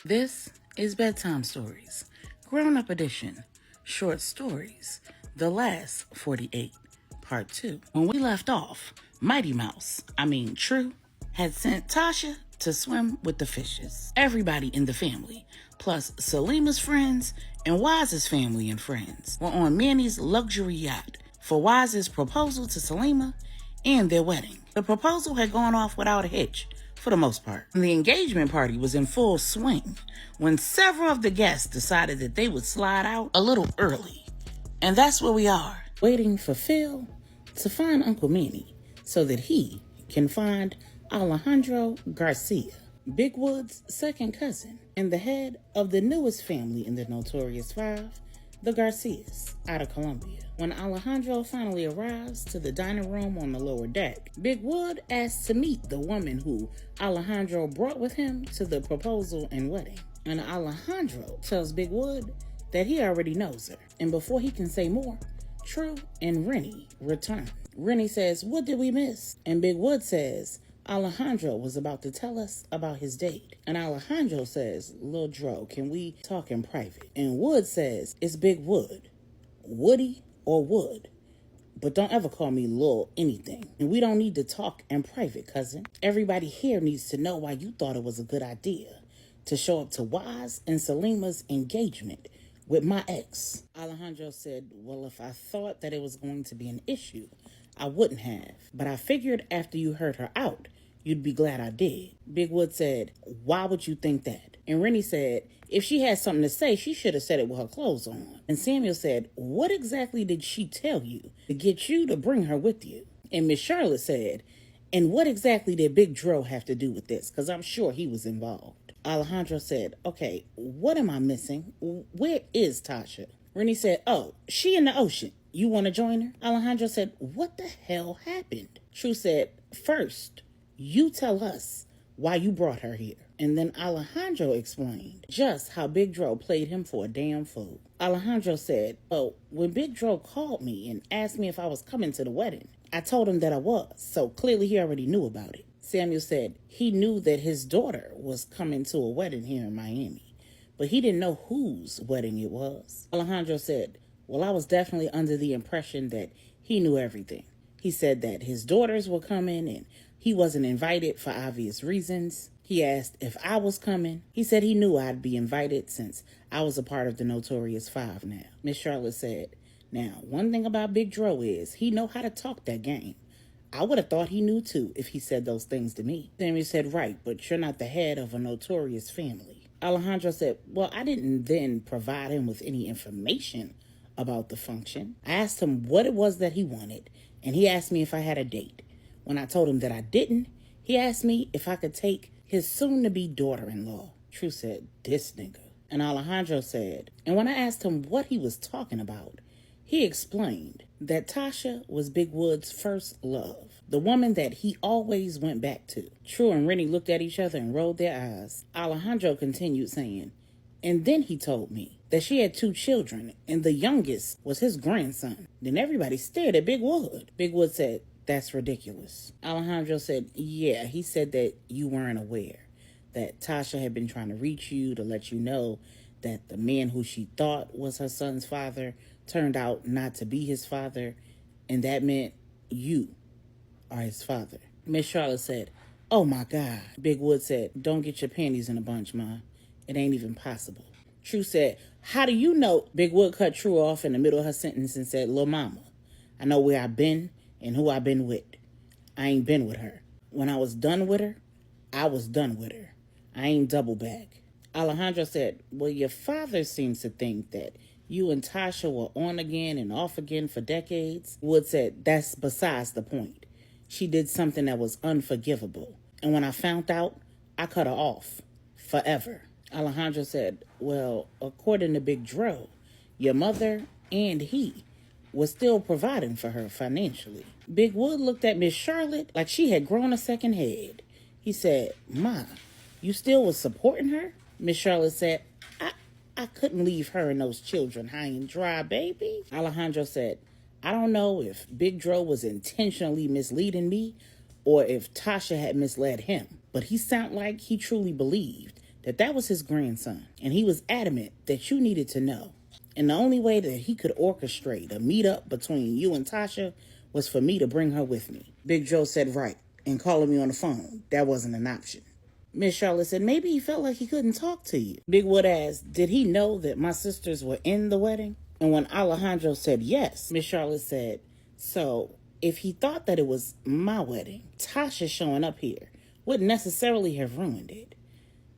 This is Bedtime Stories, Grownup Edition, Short Stories, The Last 48, Part 2. When we left off, Mighty Mouse, True, had sent Tasha to swim with the fishes. Everybody in the family, plus Selima's friends and Wise's family and friends, were on Manny's luxury yacht for Wise's proposal to Selima and their wedding. The proposal had gone off without a hitch, for the most part. The engagement party was in full swing when several of the guests decided that they would slide out a little early. And that's where we are, waiting for Phil to find Uncle Manny so that he can find Alejandro Garcia, Big Wood's second cousin and the head of the newest family in the Notorious Five, the Garcias, out of Colombia. When Alejandro finally arrives to the dining room on the lower deck, Big Wood asks to meet the woman who Alejandro brought with him to the proposal and wedding. And Alejandro tells Big Wood that he already knows her. And before he can say more, True and Rennie return. Rennie says, "What did we miss?" And Big Wood says, Alejandro was about to tell us about his date. And Alejandro says, "Lil Dro, can we talk in private?" And Wood says, "It's Big Wood. Woody or Wood. But don't ever call me Lil anything. And we don't need to talk in private, cousin. Everybody here needs to know why you thought it was a good idea to show up to Wise and Selima's engagement with my ex." Alejandro said, "Well, if I thought that it was going to be an issue, I wouldn't have. But I figured after you heard her out, you'd be glad I did." Big Wood said, "Why would you think that?" And Rennie said, "If she had something to say, she should have said it with her clothes on." And Samuel said, "What exactly did she tell you to get you to bring her with you?" And Miss Charlotte said, "And what exactly did Big Dro have to do with this? Because I'm sure he was involved." Alejandro said, "Okay, what am I missing? Where is Tasha?" Rennie said, "Oh, she in the ocean. You want to join her?" Alejandro said, "What the hell happened?" True said, "First, you tell us why you brought her here." And then Alejandro explained just how Big Dro played him for a damn fool. Alejandro said, "Oh, when Big Dro called me and asked me if I was coming to the wedding, I told him that I was, so clearly he already knew about it." Samuel said he knew that his daughter was coming to a wedding here in Miami, but he didn't know whose wedding it was. Alejandro said, "Well, I was definitely under the impression that he knew everything. He said that his daughters were coming and he wasn't invited for obvious reasons. He asked if I was coming. He said he knew I'd be invited since I was a part of the Notorious Five now." Miss Charlotte said, "Now, one thing about Big Dro is he know how to talk that game. I would have thought he knew too if he said those things to me." Samuel said, "Right, but you're not the head of a notorious family." Alejandro said, "Well, I didn't then provide him with any information about the function. I asked him what it was that he wanted, and he asked me if I had a date. When I told him that I didn't, he asked me if I could take his soon-to-be daughter-in-law." True said, "This nigga." And Alejandro said, and when I asked him what he was talking about, he explained that Tasha was Big Wood's first love, the woman that he always went back to. True and Rennie looked at each other and rolled their eyes. Alejandro continued saying, "And then he told me that she had 2 children, and the youngest was his grandson." Then everybody stared at Big Wood. Big Wood said, "That's ridiculous." Alejandro said, "Yeah, he said that you weren't aware, that Tasha had been trying to reach you to let you know that the man who she thought was her son's father turned out not to be his father, and that meant you are his father." Miss Charlotte said, "Oh my God." Big Wood said, "Don't get your panties in a bunch, Ma. It ain't even possible." True said, "How do you know?" Big Wood cut True off in the middle of her sentence and said, "Lil' mama, I know where I've been and who I've been with. I ain't been with her. When I was done with her, I was done with her. I ain't double back." Alejandro said, "Well, your father seems to think that you and Tasha were on again and off again for decades." Wood said, "That's besides the point. She did something that was unforgivable. And when I found out, I cut her off. Forever." Alejandro said, "Well, according to Big Dro, your mother and he was still providing for her financially." Big Wood looked at Miss Charlotte like she had grown a second head. He said, "Ma, you still was supporting her?" Miss Charlotte said, I couldn't leave her and those children high and dry, baby." Alejandro said, "I don't know if Big Dro was intentionally misleading me or if Tasha had misled him, but he sounded like he truly believed that that was his grandson, and he was adamant that you needed to know. And the only way that he could orchestrate a meetup between you and Tasha was for me to bring her with me. Big Joe said, right, and calling me on the phone, that wasn't an option. Miss Charlotte said, maybe he felt like he couldn't talk to you. Big Wood asked, did he know that my sisters were in the wedding? And when Alejandro said yes, Miss Charlotte said, so if he thought that it was my wedding, Tasha showing up here wouldn't necessarily have ruined it.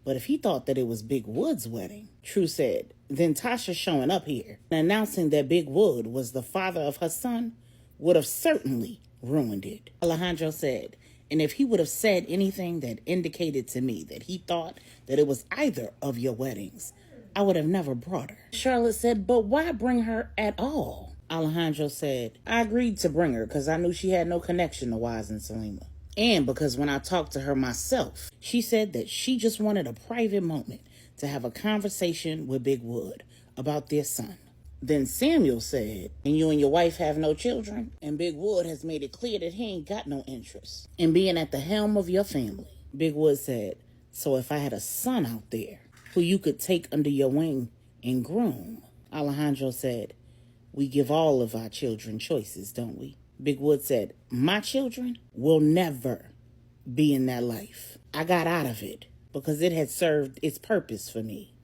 But if he thought that it was Big Wood's wedding, True said, then Tasha showing up here and announcing that Big Wood was the father of her son would have certainly ruined it. Alejandro said, and if he would have said anything that indicated to me that he thought that it was either of your weddings, I would have never brought her. Charlotte said, but why bring her at all? Alejandro said, I agreed to bring her because I knew she had no connection to Wise and Selima. And because when I talked to her myself, she said that she just wanted a private moment to have a conversation with Big Wood about their son. Then Samuel said, and you and your wife have no children? And Big Wood has made it clear that he ain't got no interest in being at the helm of your family. Big Wood said, so if I had a son out there who you could take under your wing and groom? Alejandro said, we give all of our children choices, don't we? Big Wood said, my children will never be in that life. I got out of it because it had served its purpose for me.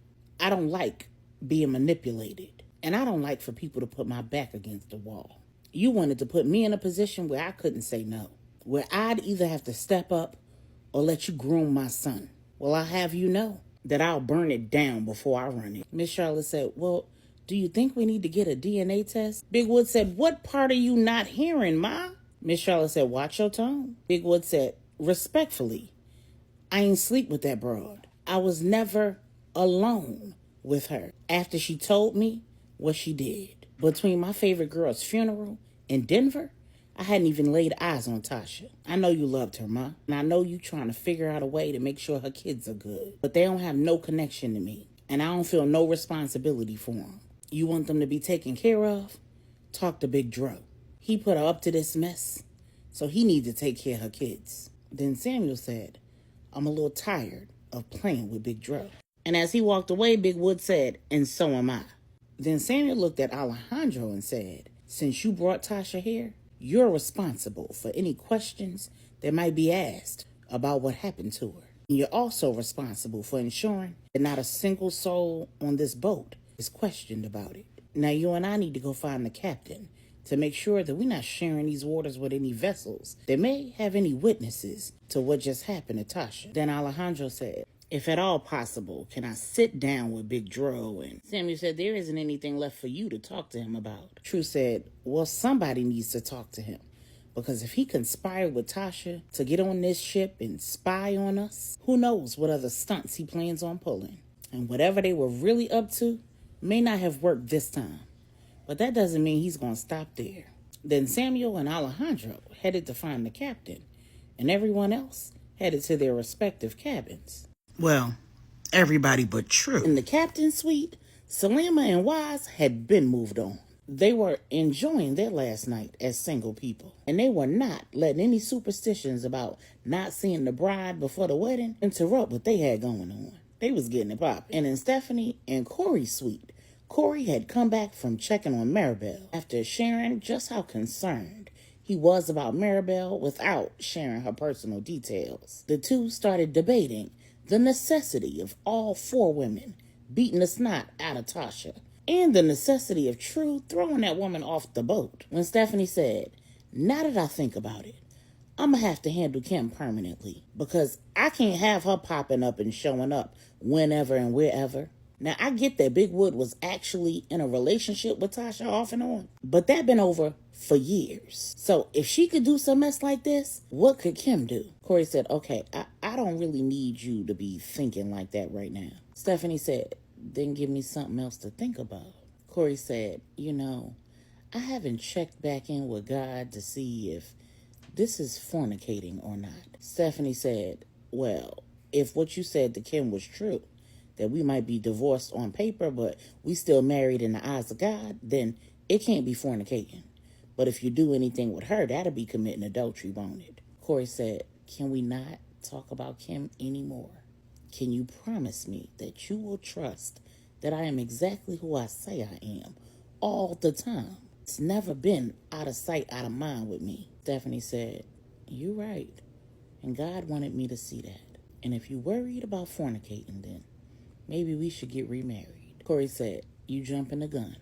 I don't like being manipulated. And I don't like for people to put my back against the wall. You wanted to put me in a position where I couldn't say no, where I'd either have to step up or let you groom my son. Well, I'll have you know that I'll burn it down before I run it. Miss Charlotte said, well, do you think we need to get a DNA test? Big Wood said, what part are you not hearing, Ma? Miss Charlotte said, watch your tone. Big Wood said, respectfully, I ain't sleep with that broad. I was never alone with her after she told me what she did. Between my favorite girl's funeral in Denver, I hadn't even laid eyes on Tasha. I know you loved her, Ma, and I know you trying to figure out a way to make sure her kids are good. But they don't have no connection to me, and I don't feel no responsibility for them. You want them to be taken care of? Talk to Big Dro. He put her up to this mess, so he needs to take care of her kids. Then Samuel said, I'm a little tired of playing with Big Dro. And as he walked away, Big Wood said, and so am I. Then Samuel looked at Alejandro and said, since you brought Tasha here, you're responsible for any questions that might be asked about what happened to her. And you're also responsible for ensuring that not a single soul on this boat is questioned about it. Now you and I need to go find the captain to make sure that we're not sharing these waters with any vessels that may have any witnesses to what just happened to Tasha. Then Alejandro said, if at all possible, can I sit down with Big Dro? And Samuel said, there isn't anything left for you to talk to him about. True said, well, somebody needs to talk to him. Because if he conspired with Tasha to get on this ship and spy on us, who knows what other stunts he plans on pulling. And whatever they were really up to may not have worked this time. But that doesn't mean he's going to stop there. Then Samuel and Alejandro headed to find the captain, and everyone else headed to their respective cabins. Well, everybody but True. In the captain's suite, Selima and Wise had been moved on. They were enjoying their last night as single people, and they were not letting any superstitions about not seeing the bride before the wedding interrupt what they had going on. They was getting it poppin'. And in Stephanie and Corey's suite, Corey had come back from checking on Maribel after sharing just how concerned he was about Maribel without sharing her personal details. The two started debating the necessity of all four women beating the snot out of Tasha, and the necessity of True throwing that woman off the boat. When Stephanie said, now that I think about it, I'm going to have to handle Kim permanently, because I can't have her popping up and showing up whenever and wherever. Now, I get that Big Wood was actually in a relationship with Tasha off and on, but that been over for years. So if she could do some mess like this, what could Kim do? Corey said, okay, I don't really need you to be thinking like that right now. Stephanie said, then give me something else to think about. Corey said, I haven't checked back in with God to see if this is fornicating or not. Stephanie said, well, if what you said to Kim was true, that we might be divorced on paper, but we still married in the eyes of God, then it can't be fornicating. But if you do anything with her, that'll be committing adultery, won't it? Corey said, can we not talk about Kim anymore? Can you promise me that you will trust that I am exactly who I say I am all the time? It's never been out of sight, out of mind with me. Stephanie said, "You right. And God wanted me to see that. And if you worried about fornicating, then maybe we should get remarried." Corey said, "You jumping the gun.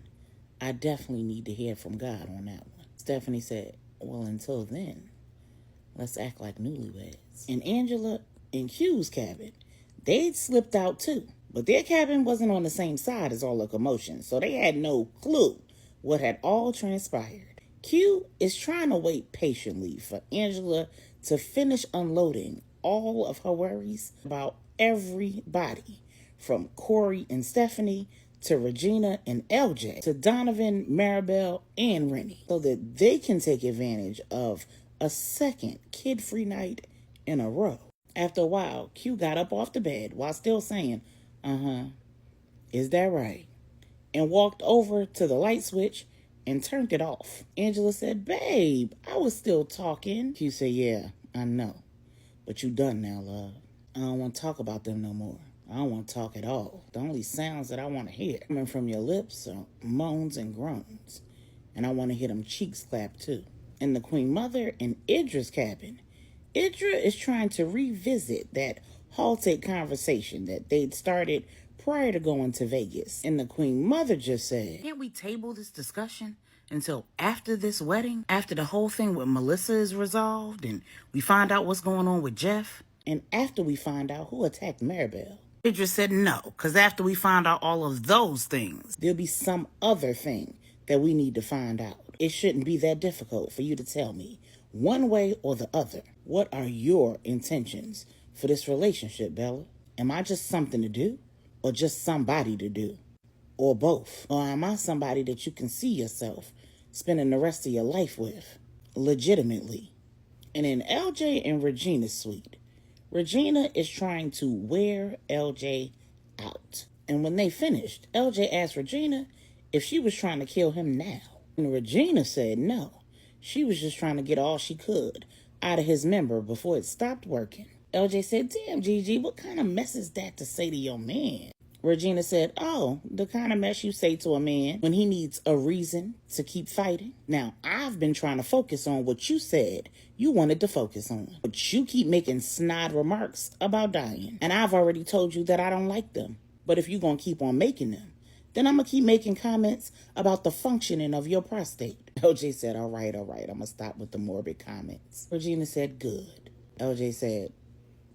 I definitely need to hear from God on that one." Stephanie said, "Well, until then, let's act like newlyweds." In Angela and Q's cabin, they'd slipped out too. But their cabin wasn't on the same side as all the commotion, so they had no clue what had all transpired. Q is trying to wait patiently for Angela to finish unloading all of her worries about everybody, from Corey and Stephanie to Regina and LJ to Donovan, Maribel, and Rennie, so that they can take advantage of a second kid-free night in a row. After a while, Q got up off the bed while still saying, "Is that right?" and walked over to the light switch and turned it off. Angela said, "Babe, I was still talking." Q said, "Yeah, I know. But you done now, love. I don't want to talk about them no more. I don't want to talk at all. The only sounds that I want to hear coming from your lips are moans and groans. And I want to hear them cheeks clap too." In the Queen Mother and Idra's cabin, Idra is trying to revisit that halted conversation that they'd started prior to going to Vegas. And the Queen Mother just said, "Can't we table this discussion until after this wedding? After the whole thing with Melissa is resolved and we find out what's going on with Jeff? And after we find out who attacked Maribel?" Idris said no, because after we find out all of those things, there'll be some other thing that we need to find out. It shouldn't be that difficult for you to tell me, one way or the other, what are your intentions for this relationship, Bella? Am I just something to do? Or just somebody to do? Or both? Or am I somebody that you can see yourself spending the rest of your life with, legitimately? And in LJ and Regina's suite, Regina is trying to wear LJ out. And when they finished, LJ asked Regina if she was trying to kill him now. And Regina said no. She was just trying to get all she could out of his member before it stopped working. LJ said, "Damn, Gigi, what kind of mess is that to say to your man?" Regina said, "Oh, the kind of mess you say to a man when he needs a reason to keep fighting." Now, I've been trying to focus on what you said you wanted to focus on. But you keep making snide remarks about dying. And I've already told you that I don't like them. But if you're going to keep on making them, then I'm going to keep making comments about the functioning of your prostate. LJ said, all right, I'm going to stop with the morbid comments. Regina said, good. LJ said,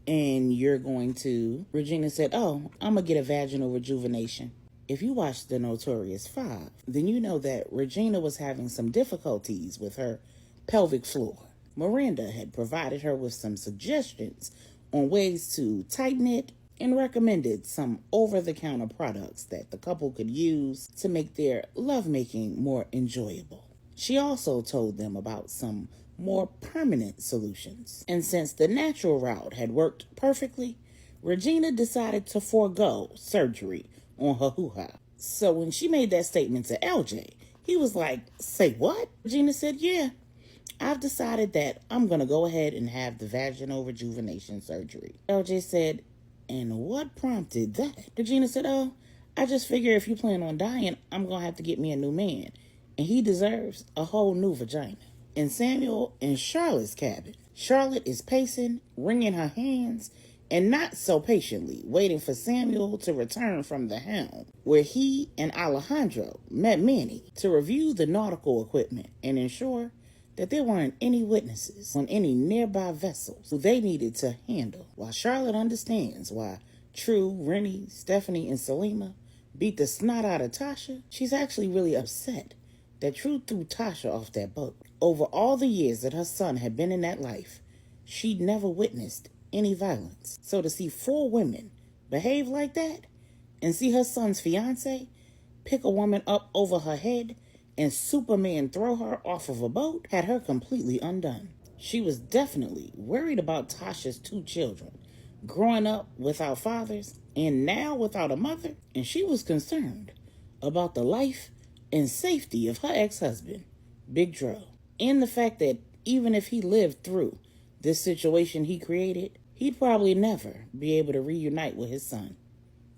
and you're going to... Regina said, oh, I'm going to get a vaginal rejuvenation. If you watched the Notorious Five, then you know that Regina was having some difficulties with her pelvic floor. Miranda had provided her with some suggestions on ways to tighten it and recommended some over-the-counter products that the couple could use to make their lovemaking more enjoyable. She also told them about some more permanent solutions. And since the natural route had worked perfectly, Regina decided to forego surgery on her hoo-ha. So when she made that statement to LJ, he was like, say what? Regina said, yeah, I've decided that I'm going to go ahead and have the vaginal rejuvenation surgery. LJ said, and what prompted that? Regina said, oh, I just figure if you plan on dying, I'm going to have to get me a new man. And he deserves a whole new vagina. In Samuel and Charlotte's cabin, Charlotte is pacing, wringing her hands, and not so patiently waiting for Samuel to return from the helm, where he and Alejandro met Manny to review the nautical equipment and ensure that there weren't any witnesses on any nearby vessels who they needed to handle. While Charlotte understands why True, Rennie, Stephanie, and Selima beat the snot out of Tasha, she's actually really upset that True threw Tasha off that boat. Over all the years that her son had been in that life, she'd never witnessed any violence. So to see 4 women behave like that and see her son's fiance pick a woman up over her head and Superman throw her off of a boat had her completely undone. She was definitely worried about Tasha's 2 children growing up without fathers and now without a mother, and she was concerned about the life and safety of her ex-husband, Big Dro, and the fact that even if he lived through this situation he created, he'd probably never be able to reunite with his son,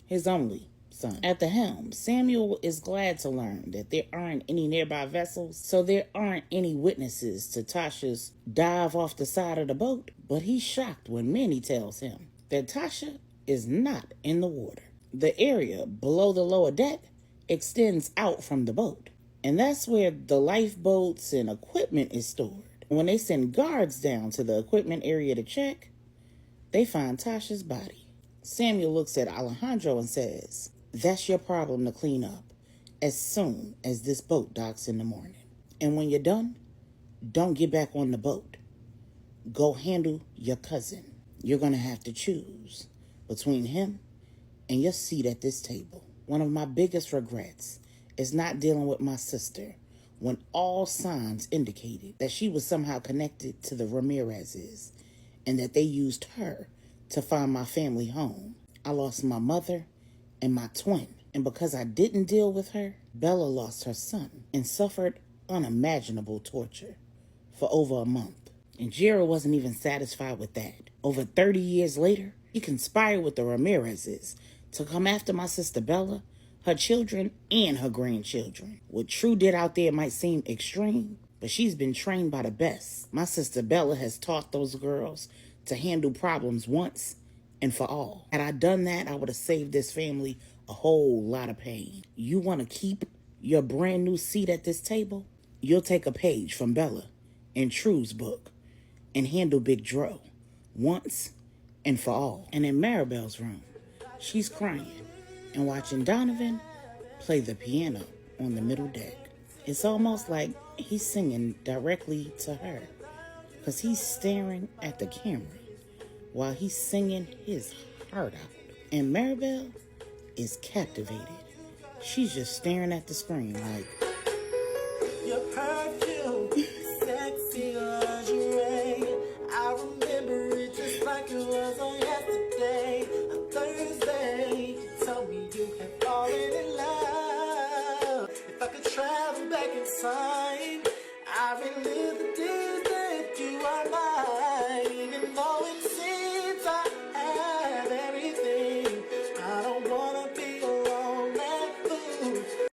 his only son. At the helm, Samuel is glad to learn that there aren't any nearby vessels, so there aren't any witnesses to Tasha's dive off the side of the boat, but he's shocked when Manny tells him that Tasha is not in the water. The area below the lower deck extends out from the boat, and that's where the lifeboats and equipment is stored. When they send guards down to the equipment area to check, they find Tasha's body. Samuel looks at Alejandro and says, "That's your problem to clean up as soon as this boat docks in the morning. And when you're done, don't get back on the boat. Go handle your cousin. You're going to have to choose between him and your seat at this table. One of my biggest regrets is not dealing with my sister when all signs indicated that she was somehow connected to the Ramirezes and that they used her to find my family home. I lost my mother and my twin, and because I didn't deal with her, Bella lost her son and suffered unimaginable torture for over a month. And Jiro wasn't even satisfied with that. Over 30 years later, he conspired with the Ramirezes to come after my sister Bella, her children, and her grandchildren. What True did out there might seem extreme, but she's been trained by the best. My sister Bella has taught those girls to handle problems once and for all. Had I done that, I would have saved this family a whole lot of pain. You want to keep your brand new seat at this table? You'll take a page from Bella in True's book and handle Big Dro once and for all." And in Maribel's room, she's crying and watching Donovan play the piano on the middle deck. It's almost like he's singing directly to her, because he's staring at the camera while he's singing his heart out. And Maribel is captivated. She's just staring at the screen like, "Your perfume